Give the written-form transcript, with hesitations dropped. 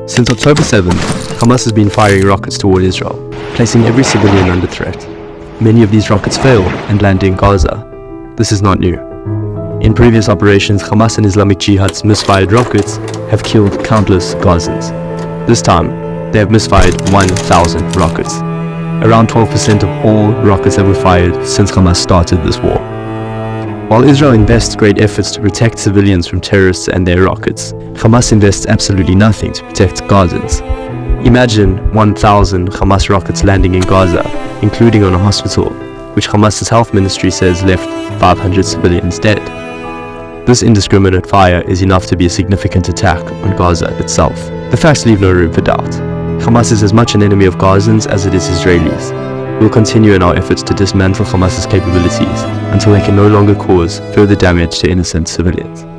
Since October 7th, Hamas has been firing rockets toward Israel, placing every civilian under threat. Many of these rockets fail and land in Gaza. This is not new. In previous operations, Hamas and Islamic Jihad's misfired rockets have killed countless Gazans. This time, they have misfired 1,000 rockets, around 12% of all rockets that were fired since Hamas started this war. While Israel invests great efforts to protect civilians from terrorists and their rockets, Hamas invests absolutely nothing to protect Gazans. Imagine 1,000 Hamas rockets landing in Gaza, including on a hospital, which Hamas's health ministry says left 500 civilians dead. This indiscriminate fire is enough to be a significant attack on Gaza itself. The facts leave no room for doubt. Hamas is as much an enemy of Gazans as it is Israelis. We'll continue in our efforts to dismantle Hamas's capabilities until they can no longer cause further damage to innocent civilians.